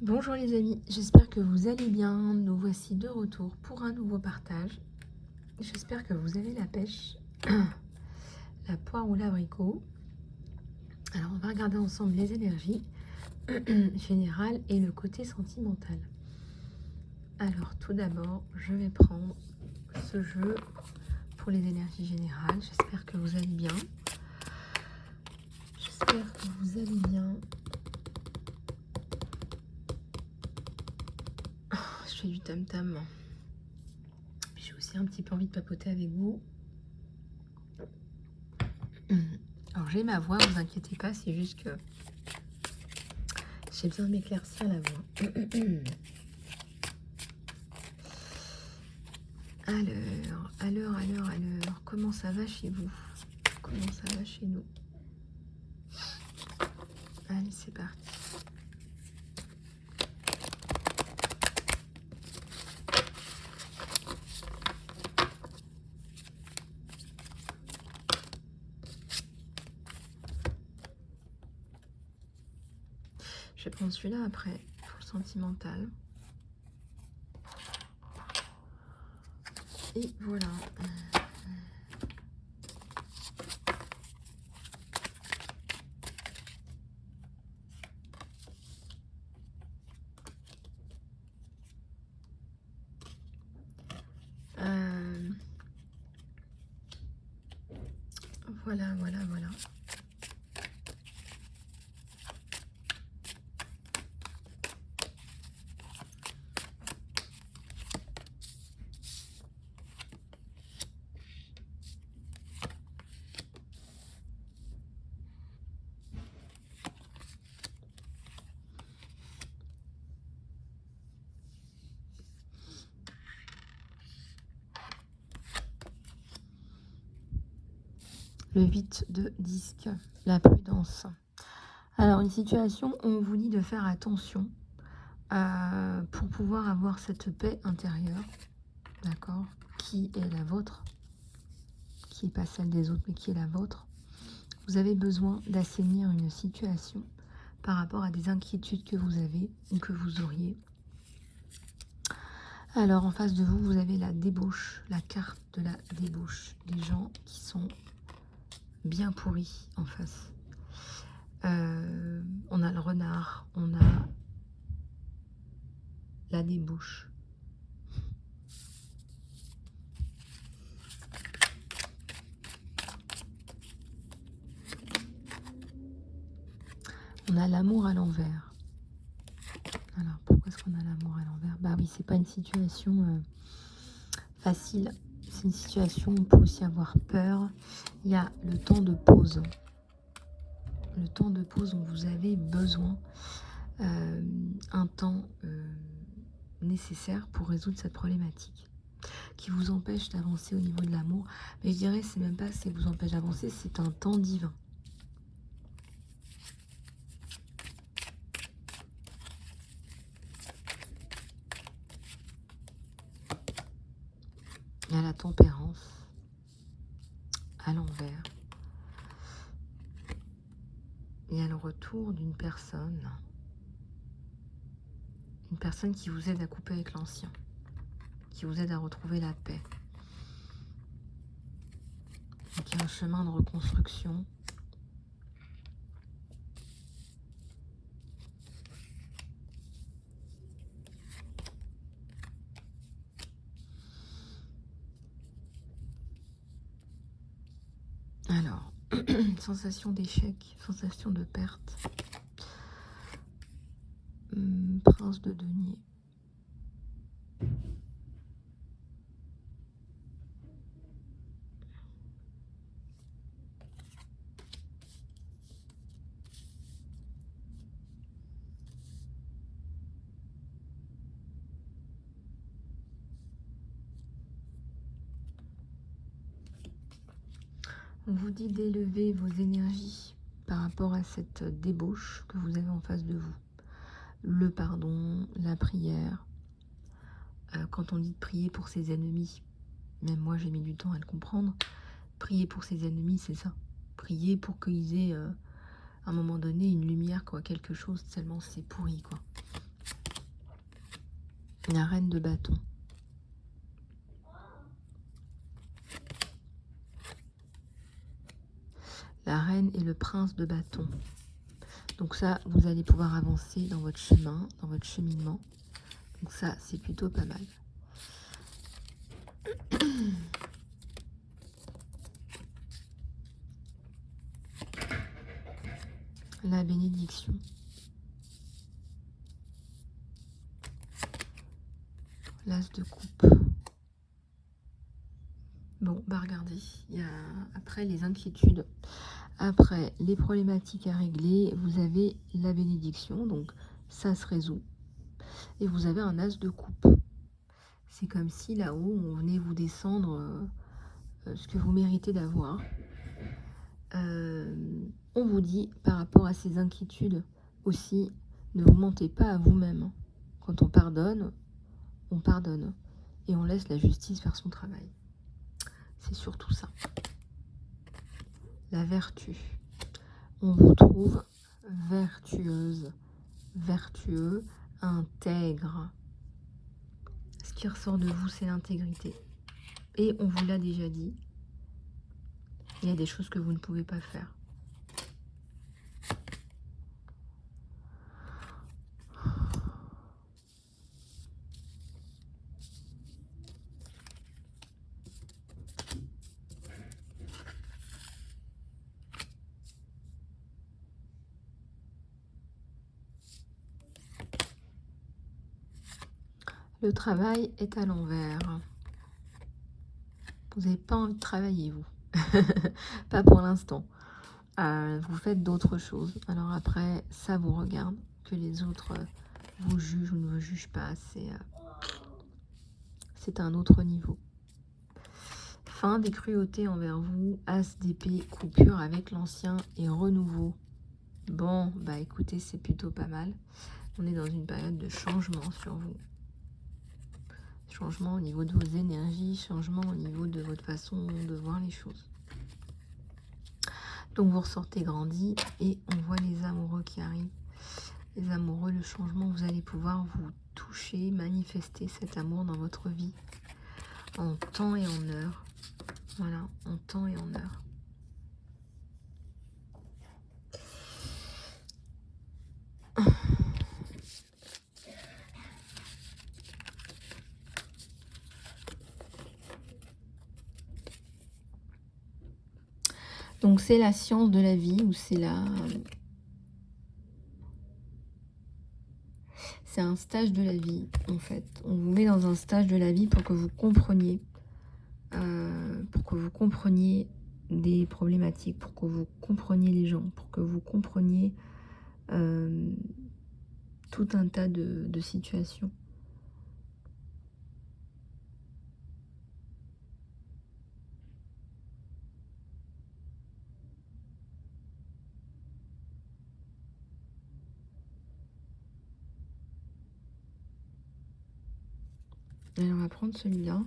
Bonjour les amis, j'espère que vous allez bien. Nous voici de retour pour un nouveau partage. J'espère que vous avez la pêche, la poire ou l'abricot. Alors on va regarder ensemble les énergies générales et le côté sentimental. Alors tout d'abord, je vais prendre ce jeu pour les énergies générales. J'espère que vous allez bien. J'espère que vous allez bien. Je fais du tam-tam. J'ai aussi un petit peu envie de papoter avec vous. Alors j'ai ma voix, vous inquiétez pas, c'est juste que j'ai besoin de m'éclaircir la voix. Alors, comment ça va chez vous? Comment ça va chez nous? Allez, c'est parti. Je vais prendre celui-là après, pour le sentimental. Et voilà. Voilà. Le 8 de disque, la prudence. Alors, une situation où on vous dit de faire attention pour pouvoir avoir cette paix intérieure, d'accord, qui est la vôtre, qui n'est pas celle des autres, mais qui est la vôtre. Vous avez besoin d'assainir une situation par rapport à des inquiétudes que vous avez ou que vous auriez. Alors, en face de vous, vous avez la débauche, la carte de la débauche. Des gens qui sont bien pourris en face. On a le renard, on a la débauche. On a l'amour à l'envers. Alors, pourquoi est-ce qu'on a l'amour à l'envers? Bah oui, c'est pas une situation facile. C'est une situation où on peut aussi avoir peur. Il y a le temps de pause. Le temps de pause dont vous avez besoin. Un temps nécessaire pour résoudre cette problématique qui vous empêche d'avancer au niveau de l'amour. Mais je dirais, c'est même pas ce qui vous empêche d'avancer, c'est un temps divin. Il y a la tempérance à l'envers. Il y a le retour d'une personne. Une personne qui vous aide à couper avec l'ancien. Qui vous aide à retrouver la paix. Donc il y a un chemin de reconstruction. Alors, sensation d'échec, sensation de perte. Prince de denier. On vous dit d'élever vos énergies par rapport à cette débauche que vous avez en face de vous. Le pardon, la prière. Quand on dit de prier pour ses ennemis, même moi j'ai mis du temps à le comprendre. Prier pour ses ennemis, c'est ça. Prier pour qu'ils aient à un moment donné une lumière, quoi, quelque chose, tellement c'est pourri, quoi. La reine de bâton. La reine et le prince de bâton. Donc ça, vous allez pouvoir avancer dans votre chemin, dans votre cheminement. Donc ça, c'est plutôt pas mal. La bénédiction. L'as de coupe. Bon, bah regardez, il y a après les inquiétudes, après les problématiques à régler, vous avez la bénédiction, donc ça se résout. Et vous avez un as de coupe. C'est comme si là-haut, on venait vous descendre ce que vous méritez d'avoir. On vous dit, par rapport à ces inquiétudes aussi, ne vous mentez pas à vous-même. Quand on pardonne. Et on laisse la justice faire son travail. C'est surtout ça. La vertu. On vous trouve vertueuse, vertueux, intègre. Ce qui ressort de vous, c'est l'intégrité. Et on vous l'a déjà dit, il y a des choses que vous ne pouvez pas faire. Le travail est à l'envers. Vous n'avez pas envie de travailler, vous. Pas pour l'instant. Vous faites d'autres choses. Alors après, ça vous regarde. Que les autres vous jugent ou ne vous jugent pas, c'est un autre niveau. Fin des cruautés envers vous, as d'épée, coupure avec l'ancien et renouveau. Bon, bah écoutez, c'est plutôt pas mal. On est dans une période de changement sur vous. Changement au niveau de vos énergies, changement au niveau de votre façon de voir les choses. Donc vous ressortez grandi et on voit les amoureux qui arrivent. Les amoureux, le changement, vous allez pouvoir vous toucher, manifester cet amour dans votre vie. En temps et en heure. Voilà, en temps et en heure. Donc c'est la science de la vie ou c'est un stage de la vie en fait. On vous met dans un stage de la vie pour que vous compreniez, des problématiques, pour que vous compreniez les gens, pour que vous compreniez tout un tas de situations. Alors on va prendre celui-là.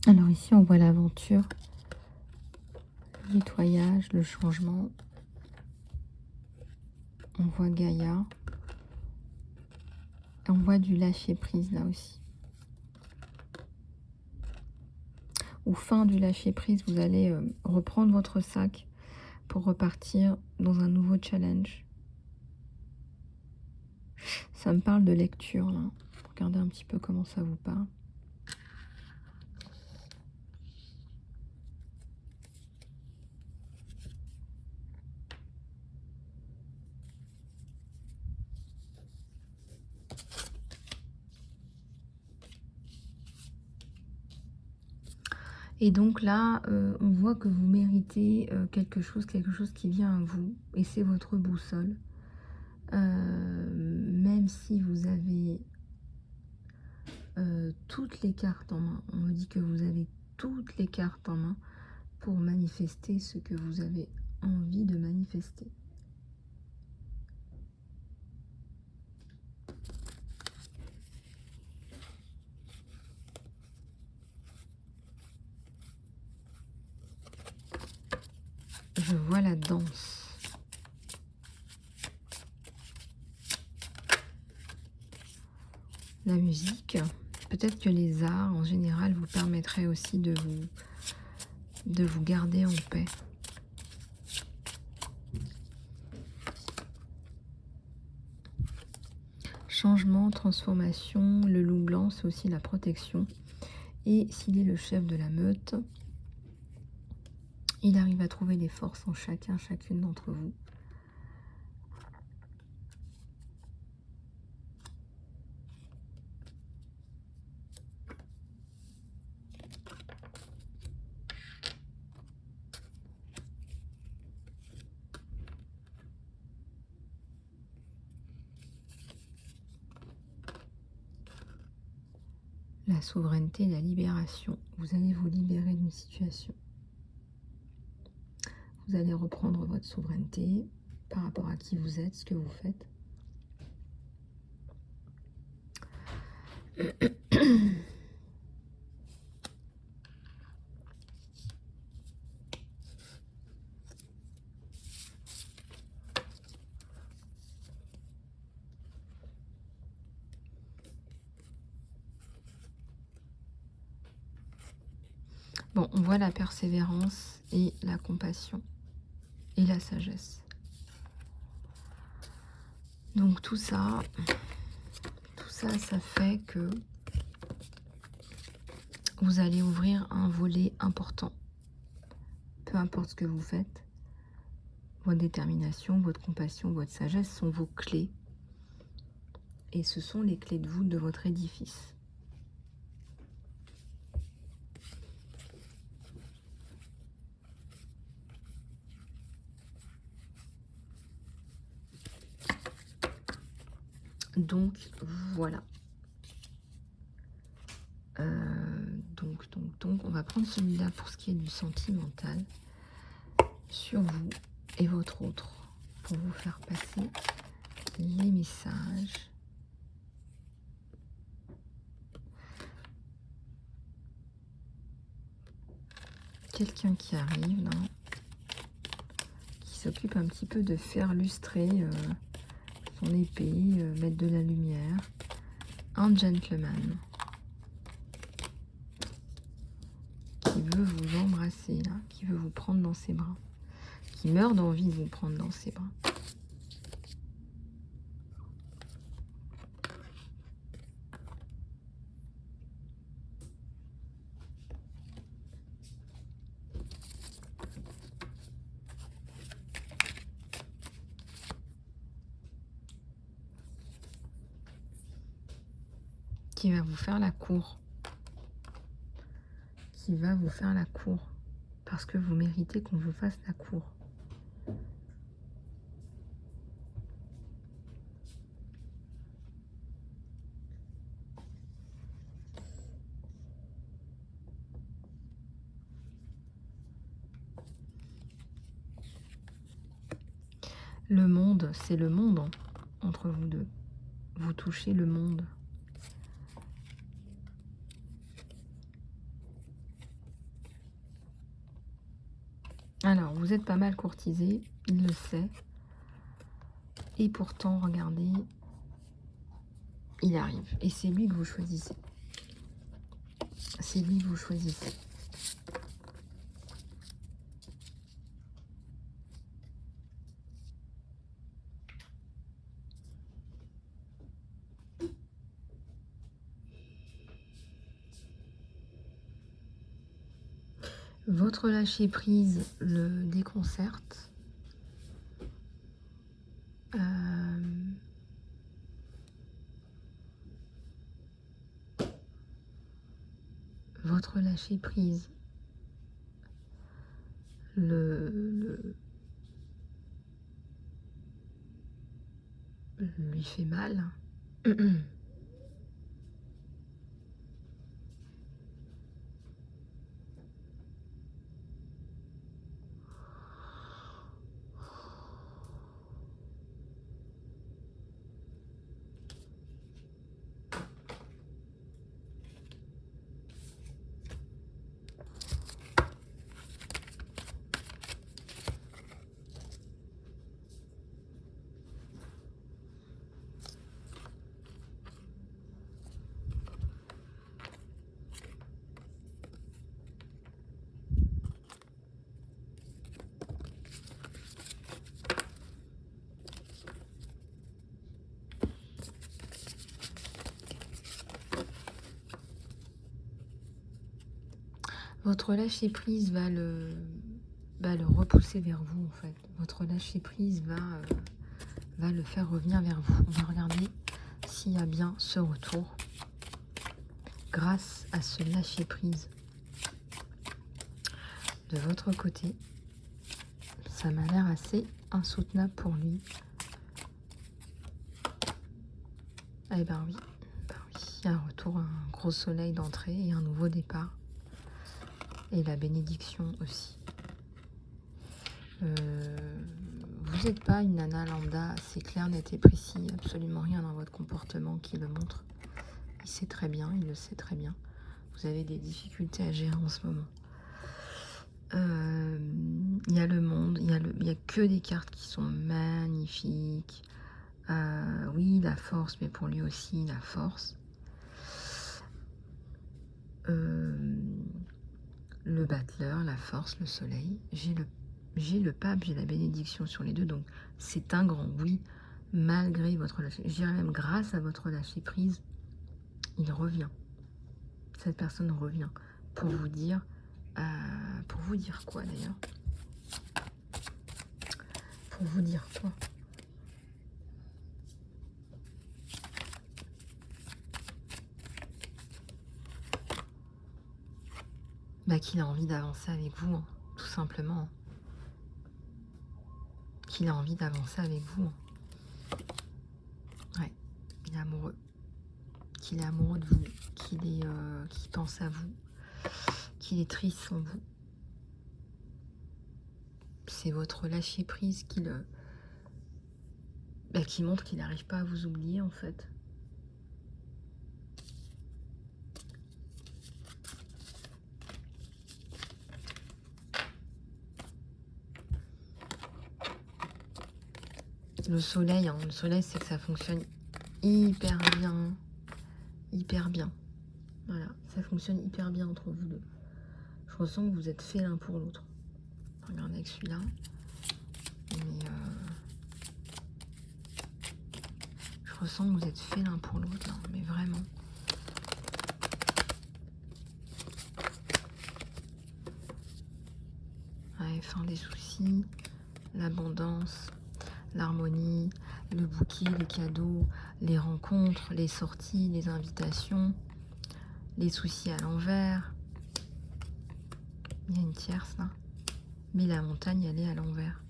Alors ici, on voit l'aventure, le nettoyage, le changement. On voit Gaïa. On voit du lâcher-prise là aussi. Ou fin du lâcher-prise, vous allez reprendre votre sac pour repartir dans un nouveau challenge. Ça me parle de lecture là. Regardez un petit peu comment ça vous parle. Et donc là, on voit que vous méritez quelque chose qui vient à vous, et c'est votre boussole. Même si vous avez toutes les cartes en main, on me dit que vous avez toutes les cartes en main pour manifester ce que vous avez envie de manifester. Je vois la danse. La musique. Peut-être que les arts, en général, vous permettraient aussi de vous garder en paix. Changement, transformation, le loup blanc, c'est aussi la protection. Et s'il est le chef de la meute, il arrive à trouver les forces en chacune d'entre vous. La souveraineté, la libération. Vous allez vous libérer d'une situation. Vous allez reprendre votre souveraineté par rapport à qui vous êtes, ce que vous faites. Bon, on voit la persévérance et la compassion et la sagesse. Donc tout ça, ça fait que vous allez ouvrir un volet important. Peu importe ce que vous faites, votre détermination, votre compassion, votre sagesse sont vos clés. Et ce sont les clés de voûte de votre édifice. Donc, voilà. Donc, on va prendre celui-là pour ce qui est du sentimental sur vous et votre autre pour vous faire passer les messages. Quelqu'un qui arrive là, qui s'occupe un petit peu de faire lustrer son épée, mettre de la lumière. Un gentleman qui veut vous embrasser là, qui veut vous prendre dans ses bras, qui meurt d'envie de vous prendre dans ses bras. Qui va vous faire la cour. Qui va vous faire la cour. Parce que vous méritez qu'on vous fasse la cour. Le monde, c'est le monde entre vous deux. Vous touchez le monde. Alors, vous êtes pas mal courtisé, il le sait. Et pourtant, regardez, il arrive. Et c'est lui que vous choisissez. C'est lui que vous choisissez. Votre lâcher prise le déconcerte. Votre lâcher prise lui fait mal. Votre lâcher prise va le repousser vers vous, en fait. Votre lâcher prise va le faire revenir vers vous. On va regarder s'il y a bien ce retour grâce à ce lâcher prise de votre côté. Ça m'a l'air assez insoutenable pour lui. Eh ben oui, il y a un retour, un gros soleil d'entrée et un nouveau départ. Et la bénédiction aussi. Vous n'êtes pas une nana lambda, c'est clair, net et précis. Absolument rien dans votre comportement qui le montre. Il sait très bien, il le sait très bien. Vous avez des difficultés à gérer en ce moment. Il y a le monde, il y a que des cartes qui sont magnifiques. Oui, la force, mais pour lui aussi, la force. Le battleur, la force, le soleil. J'ai le pape, j'ai la bénédiction sur les deux. Donc, c'est un grand oui, malgré votre lâcher. Je dirais même grâce à votre lâcher prise, il revient. Cette personne revient pour vous dire quoi d'ailleurs? Pour vous dire quoi? Bah, qu'il a envie d'avancer avec vous, hein, tout simplement. Qu'il a envie d'avancer avec vous. Ouais, il est amoureux. Qu'il est amoureux de vous, qu'il pense à vous, qu'il est triste sans vous. C'est votre lâcher prise qui montre qu'il n'arrive pas à vous oublier en fait. Le soleil, hein, le soleil, c'est que ça fonctionne hyper bien. Hyper bien. Voilà, ça fonctionne hyper bien entre vous deux. Je ressens que vous êtes faits l'un pour l'autre. Regardez avec celui-là. Mais je ressens que vous êtes faits l'un pour l'autre, là, mais vraiment. Ouais, fin des soucis, l'abondance, l'harmonie, le bouquet, les cadeaux, les rencontres, les sorties, les invitations, les soucis à l'envers. Il y a une tierce là. Mais la montagne, elle est à l'envers.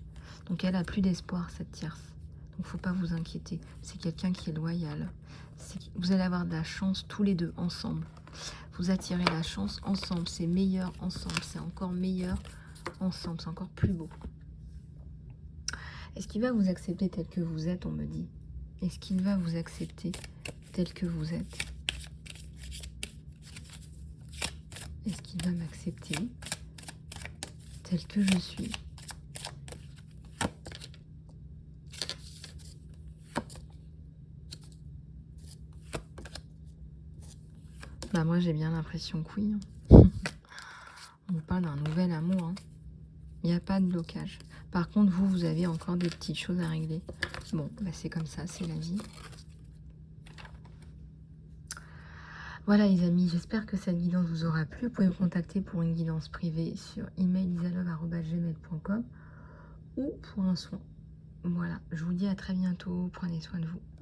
Donc elle a plus d'espoir, cette tierce. Donc faut pas vous inquiéter. C'est quelqu'un qui est loyal. Vous allez avoir de la chance tous les deux ensemble. Vous attirez la chance ensemble. C'est meilleur ensemble. C'est encore meilleur ensemble. C'est encore plus beau. Est-ce qu'il va vous accepter tel que vous êtes, on me dit? Est-ce qu'il va vous accepter tel que vous êtes? Est-ce qu'il va m'accepter tel que je suis? Bah moi j'ai bien l'impression que oui. Hein. On vous parle d'un nouvel amour. Hein. Il n'y a pas de blocage. Par contre, vous avez encore des petites choses à régler. Bon, bah c'est comme ça, c'est la vie. Voilà les amis, j'espère que cette guidance vous aura plu. Vous pouvez me contacter pour une guidance privée sur email.isalove@gmail.com ou pour un soin. Voilà, je vous dis à très bientôt. Prenez soin de vous.